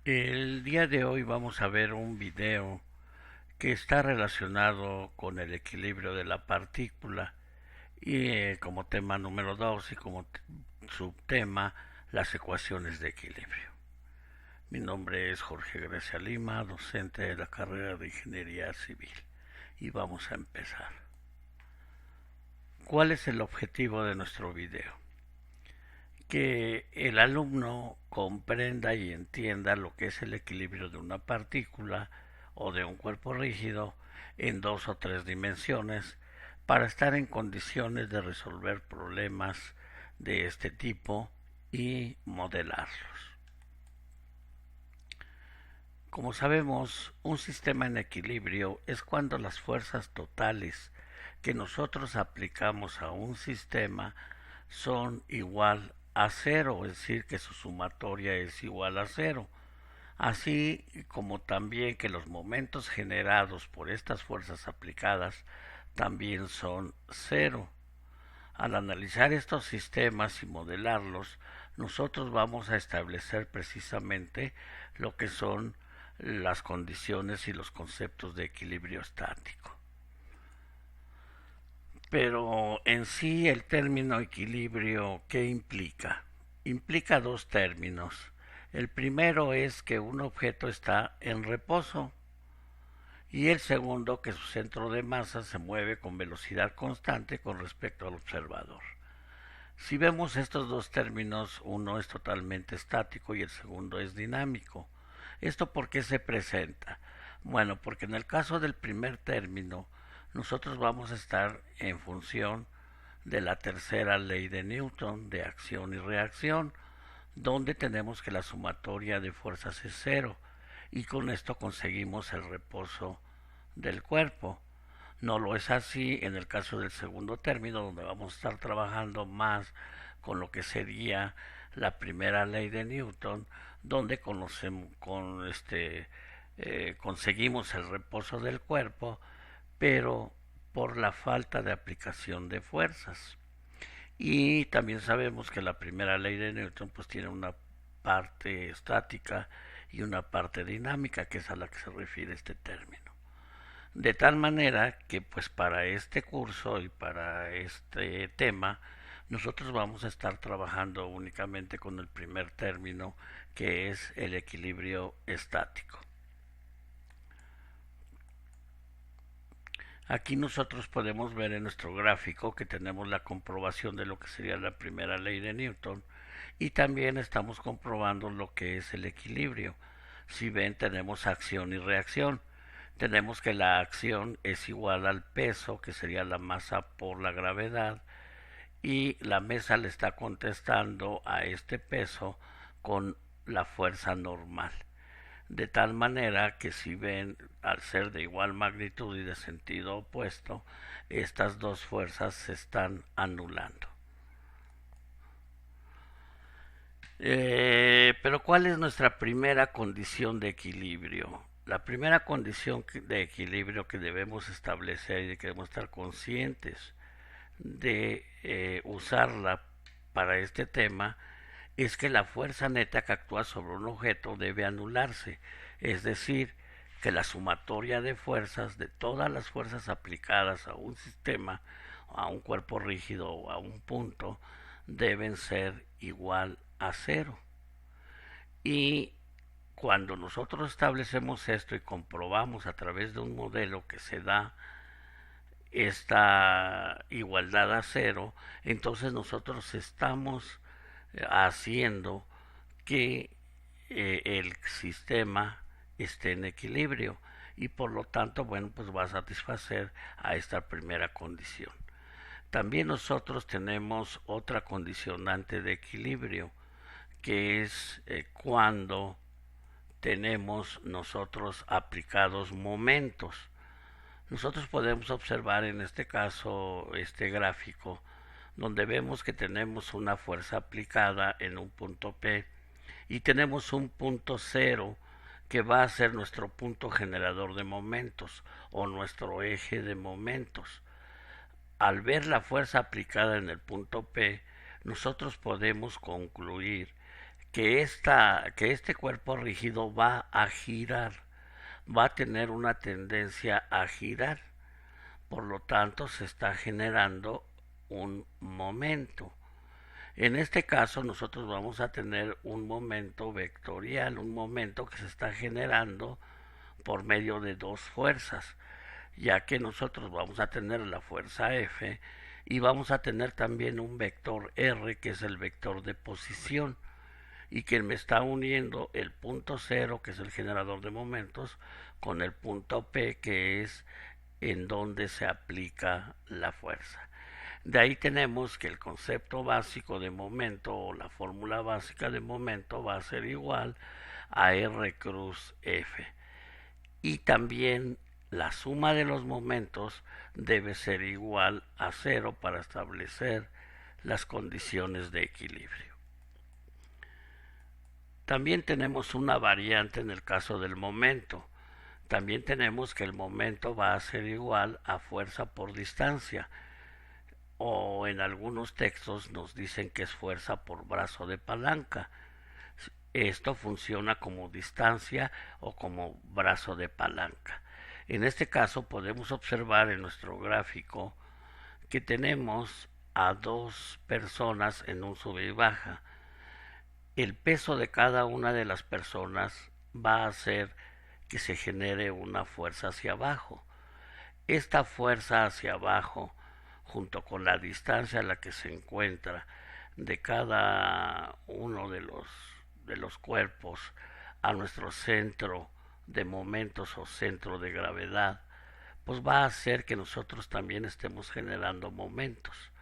El día de hoy vamos a ver un video que está relacionado con el equilibrio de la partícula y como tema número 2 y como subtema las ecuaciones de equilibrio. Mi nombre es Jorge Grecia Lima, docente de la carrera de Ingeniería Civil, y vamos a empezar. ¿Cuál es el objetivo de nuestro video? Que el alumno comprenda y entienda lo que es el equilibrio de una partícula o de un cuerpo rígido en dos o tres dimensiones para estar en condiciones de resolver problemas de este tipo y modelarlos. Como sabemos, un sistema en equilibrio es cuando las fuerzas totales que nosotros aplicamos a un sistema son igual a cero, es decir, que su sumatoria es igual a cero, así como también que los momentos generados por estas fuerzas aplicadas también son cero. Al analizar estos sistemas y modelarlos, nosotros vamos a establecer precisamente lo que son las condiciones y los conceptos de equilibrio estático. Pero en sí el término equilibrio, ¿qué implica? Implica dos términos. El primero es que un objeto está en reposo y el segundo que su centro de masa se mueve con velocidad constante con respecto al observador. Si vemos estos dos términos, uno es totalmente estático y el segundo es dinámico. ¿Esto por qué se presenta? Bueno, porque en el caso del primer término, nosotros vamos a estar en función de la tercera ley de Newton de acción y reacción, donde tenemos que la sumatoria de fuerzas es cero y con esto conseguimos el reposo del cuerpo. No lo es así en el caso del segundo término, donde vamos a estar trabajando más con lo que sería la primera ley de Newton, donde conseguimos el reposo del cuerpo, pero por la falta de aplicación de fuerzas. Y también sabemos que la primera ley de Newton pues tiene una parte estática y una parte dinámica, que es a la que se refiere este término. De tal manera que pues para este curso y para este tema nosotros vamos a estar trabajando únicamente con el primer término, que es el equilibrio estático. Aquí nosotros podemos ver en nuestro gráfico que tenemos la comprobación de lo que sería la primera ley de Newton y también estamos comprobando lo que es el equilibrio. Si ven, tenemos acción y reacción. Tenemos que la acción es igual al peso, que sería la masa por la gravedad, y la mesa le está contestando a este peso con la fuerza normal. De tal manera que si ven, al ser de igual magnitud y de sentido opuesto, estas dos fuerzas se están anulando. Pero ¿cuál es nuestra primera condición de equilibrio? La primera condición de equilibrio que debemos establecer y de que debemos estar conscientes de usarla para este tema es que la fuerza neta que actúa sobre un objeto debe anularse, es decir, que la sumatoria de fuerzas de todas las fuerzas aplicadas a un sistema, a un cuerpo rígido o a un punto, deben ser igual a cero. Y cuando nosotros establecemos esto y comprobamos a través de un modelo que se da esta igualdad a cero, entonces nosotros estamos haciendo que el sistema esté en equilibrio y por lo tanto, bueno, pues va a satisfacer a esta primera condición. También nosotros tenemos otra condicionante de equilibrio, que es cuando tenemos nosotros aplicados momentos. Nosotros podemos observar en este caso este gráfico donde vemos que tenemos una fuerza aplicada en un punto P y tenemos un punto cero que va a ser nuestro punto generador de momentos o nuestro eje de momentos. Al ver la fuerza aplicada en el punto P, nosotros podemos concluir que este cuerpo rígido va a girar, va a tener una tendencia a girar. Por lo tanto, se está generando un momento. En este caso, nosotros vamos a tener un momento vectorial, un momento que se está generando por medio de dos fuerzas, ya que nosotros vamos a tener la fuerza F y vamos a tener también un vector R, que es el vector de posición, y que me está uniendo el punto cero, que es el generador de momentos, con el punto P, que es en donde se aplica la fuerza. De ahí tenemos que el concepto básico de momento, o la fórmula básica de momento, va a ser igual a R cruz F. Y también la suma de los momentos debe ser igual a cero para establecer las condiciones de equilibrio. También tenemos una variante en el caso del momento. También tenemos que el momento va a ser igual a fuerza por distancia, o en algunos textos nos dicen que es fuerza por brazo de palanca. Esto funciona como distancia o como brazo de palanca. En este caso podemos observar en nuestro gráfico que tenemos a dos personas en un sube y baja. El peso de cada una de las personas va a hacer que se genere una fuerza hacia abajo. Esta fuerza hacia abajo, junto con la distancia a la que se encuentra de cada uno de los cuerpos a nuestro centro de momentos o centro de gravedad, pues va a hacer que nosotros también estemos generando momentos.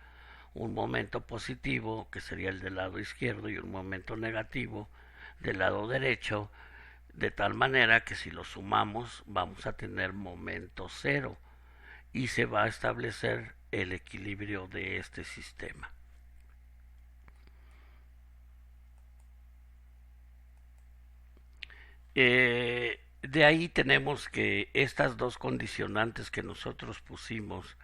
Un momento positivo, que sería el del lado izquierdo, y un momento negativo del lado derecho, de tal manera que si lo sumamos vamos a tener momento cero y se va a establecer el equilibrio de este sistema. De ahí tenemos que estas dos condicionantes que nosotros pusimos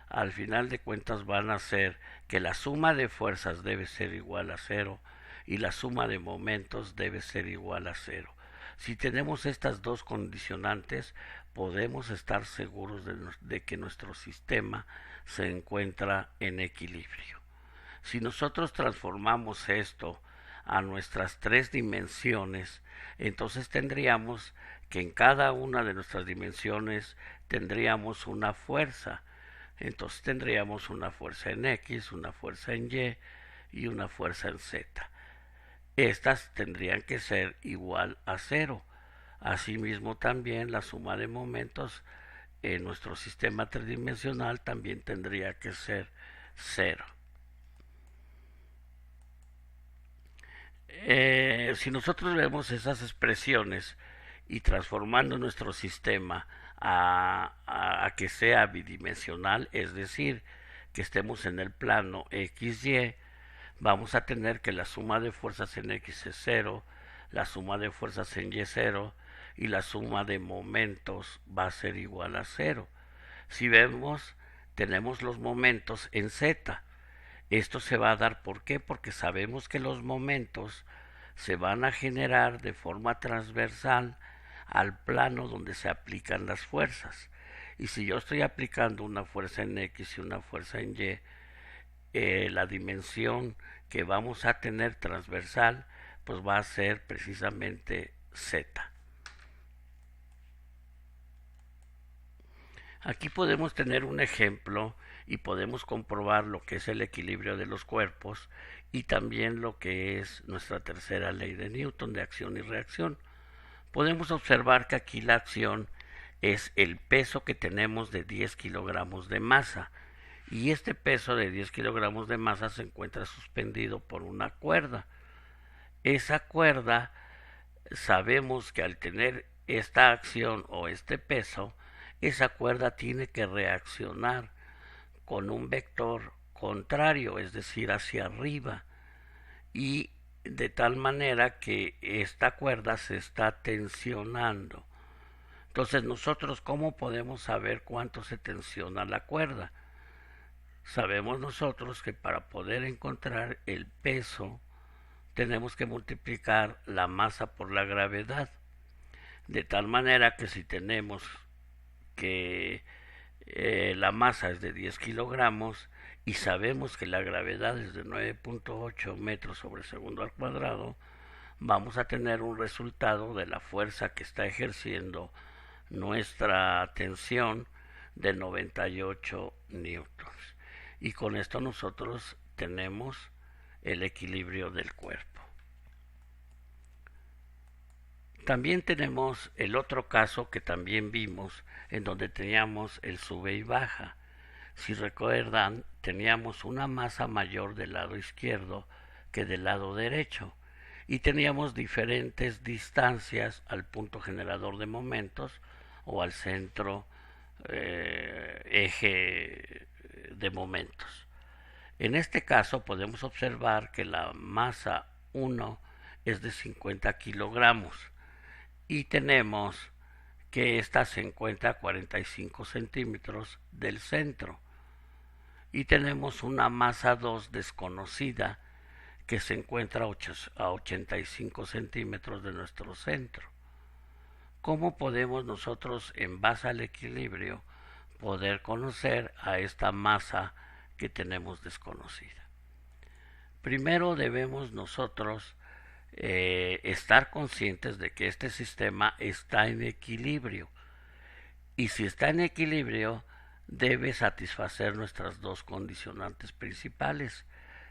al final de cuentas van a ser que la suma de fuerzas debe ser igual a cero y la suma de momentos debe ser igual a cero. Si tenemos estas dos condicionantes, podemos estar seguros de que nuestro sistema se encuentra en equilibrio. Si nosotros transformamos esto a nuestras tres dimensiones, entonces tendríamos que en cada una de nuestras dimensiones tendríamos una fuerza. Entonces tendríamos una fuerza en X, una fuerza en Y y una fuerza en Z. Estas tendrían que ser igual a cero. Asimismo también la suma de momentos en nuestro sistema tridimensional también tendría que ser cero. Si nosotros vemos esas expresiones y transformando nuestro sistema a que sea bidimensional, es decir, que estemos en el plano XY, vamos a tener que la suma de fuerzas en X es cero, la suma de fuerzas en Y es cero y la suma de momentos va a ser igual a cero. Si vemos, tenemos los momentos en Z. Esto se va a dar, ¿por qué? Porque sabemos que los momentos se van a generar de forma transversal al plano donde se aplican las fuerzas. Y si yo estoy aplicando una fuerza en X y una fuerza en Y, la dimensión que vamos a tener transversal pues va a ser precisamente Z. Aquí podemos tener un ejemplo y podemos comprobar lo que es el equilibrio de los cuerpos y también lo que es nuestra tercera ley de Newton de acción y reacción. Podemos observar que aquí la acción es el peso que tenemos de 10 kilogramos de masa y este peso de 10 kilogramos de masa se encuentra suspendido por una cuerda. Esa cuerda, sabemos que al tener esta acción o este peso, esa cuerda tiene que reaccionar con un vector contrario, es decir, hacia arriba, y de tal manera que esta cuerda se está tensionando. Entonces nosotros, ¿cómo podemos saber cuánto se tensiona la cuerda? Sabemos nosotros que para poder encontrar el peso tenemos que multiplicar la masa por la gravedad, de tal manera que si tenemos que la masa es de 10 kilogramos y sabemos que la gravedad es de 9.8 metros sobre segundo al cuadrado, vamos a tener un resultado de la fuerza que está ejerciendo nuestra tensión de 98 newtons. Y con esto nosotros tenemos el equilibrio del cuerpo. También tenemos el otro caso que también vimos, en donde teníamos el sube y baja. Si recuerdan, teníamos una masa mayor del lado izquierdo que del lado derecho, y teníamos diferentes distancias al punto generador de momentos o al centro eje de momentos. En este caso podemos observar que la masa 1 es de 50 kilogramos y tenemos que ésta se encuentra a 45 centímetros del centro. Y tenemos una masa 2 desconocida que se encuentra a 85 centímetros de nuestro centro. ¿Cómo podemos nosotros, en base al equilibrio, poder conocer a esta masa que tenemos desconocida? Primero debemos nosotros estar conscientes de que este sistema está en equilibrio, y si está en equilibrio debe satisfacer nuestras dos condicionantes principales,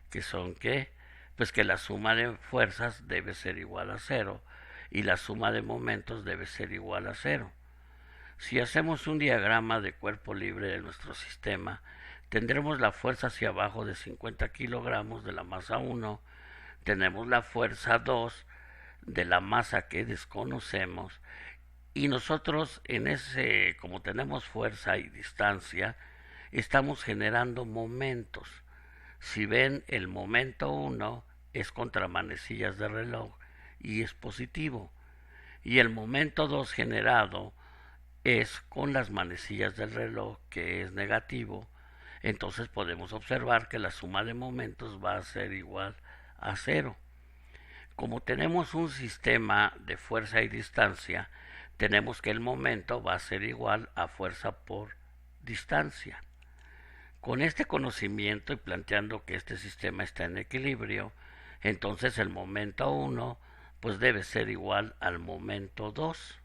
que son que pues que la suma de fuerzas debe ser igual a cero y la suma de momentos debe ser igual a cero. Si hacemos un diagrama de cuerpo libre de nuestro sistema, tendremos la fuerza hacia abajo de 50 kilogramos de la masa 1, tenemos la fuerza 2 de la masa que desconocemos, y nosotros en ese, como tenemos fuerza y distancia, estamos generando momentos. Si ven, el momento 1 es contra manecillas de reloj y es positivo, y el momento 2 generado es con las manecillas del reloj, que es negativo. Entonces podemos observar que la suma de momentos va a ser igual a cero. Como tenemos un sistema de fuerza y distancia, tenemos que el momento va a ser igual a fuerza por distancia. Con este conocimiento y planteando que este sistema está en equilibrio, entonces el momento 1 pues debe ser igual al momento 2.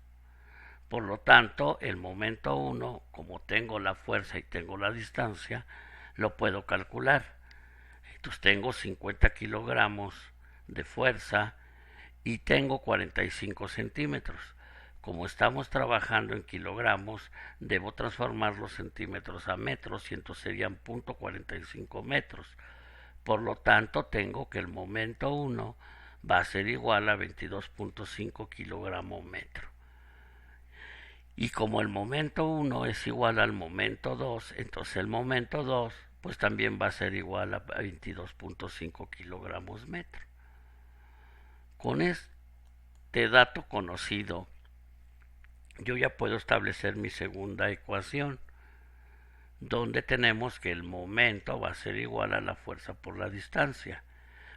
Por lo tanto, el momento 1, como tengo la fuerza y tengo la distancia, lo puedo calcular. Entonces tengo 50 kilogramos de fuerza y tengo 45 centímetros. Como estamos trabajando en kilogramos, debo transformar los centímetros a metros y entonces serían 0.45 metros. Por lo tanto, tengo que el momento 1 va a ser igual a 22.5 kilogramos metro. Y como el momento 1 es igual al momento 2, entonces el momento 2 pues también va a ser igual a 22.5 kilogramos metro. Con este dato conocido, yo ya puedo establecer mi segunda ecuación, donde tenemos que el momento va a ser igual a la fuerza por la distancia.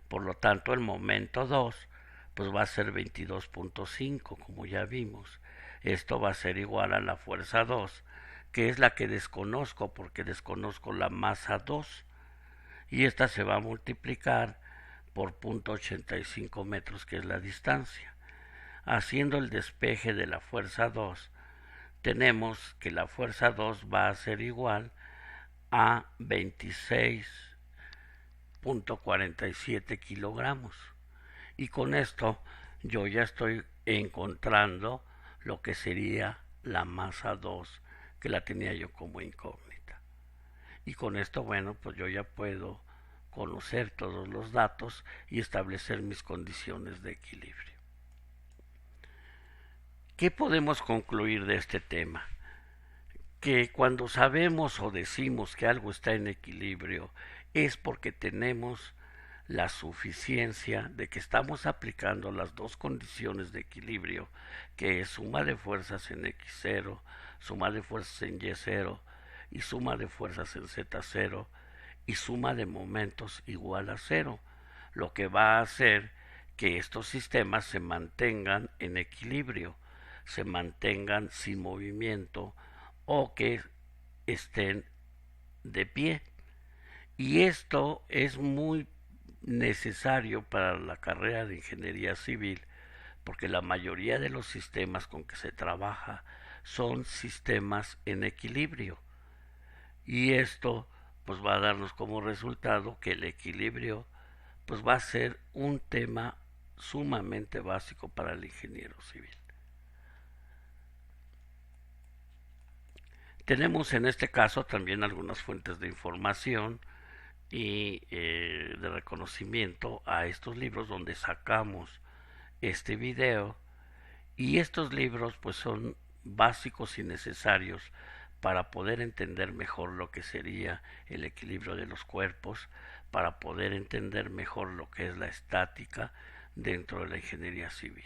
Por lo tanto, el momento 2 pues va a ser 22.5, como ya vimos. Esto va a ser igual a la fuerza 2, que es la que desconozco porque desconozco la masa 2. Y esta se va a multiplicar por 0.85 metros, que es la distancia. Haciendo el despeje de la fuerza 2, tenemos que la fuerza 2 va a ser igual a 26.47 kilogramos. Y con esto yo ya estoy encontrando lo que sería la masa 2, que la tenía yo como incógnita. Y con esto, bueno, pues yo ya puedo conocer todos los datos y establecer mis condiciones de equilibrio. ¿Qué podemos concluir de este tema? Que cuando sabemos o decimos que algo está en equilibrio es porque tenemos la suficiencia de que estamos aplicando las dos condiciones de equilibrio, que es suma de fuerzas en X0, suma de fuerzas en Y0 y suma de fuerzas en Z0 y suma de momentos igual a cero, lo que va a hacer que estos sistemas se mantengan en equilibrio, se mantengan sin movimiento o que estén de pie. Y esto es muy necesario para la carrera de ingeniería civil porque la mayoría de los sistemas con que se trabaja son sistemas en equilibrio. Y esto pues va a darnos como resultado que el equilibrio pues va a ser un tema sumamente básico para el ingeniero civil. Tenemos en este caso también algunas fuentes de información y de reconocimiento a estos libros donde sacamos este video, y estos libros pues son básicos y necesarios para poder entender mejor lo que sería el equilibrio de los cuerpos, para poder entender mejor lo que es la estática dentro de la ingeniería civil.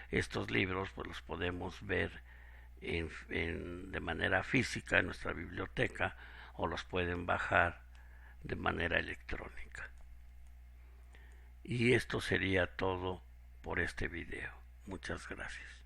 Estos libros pues los podemos ver de manera física en nuestra biblioteca o los pueden bajar de manera electrónica. Y esto sería todo por este video. Muchas gracias.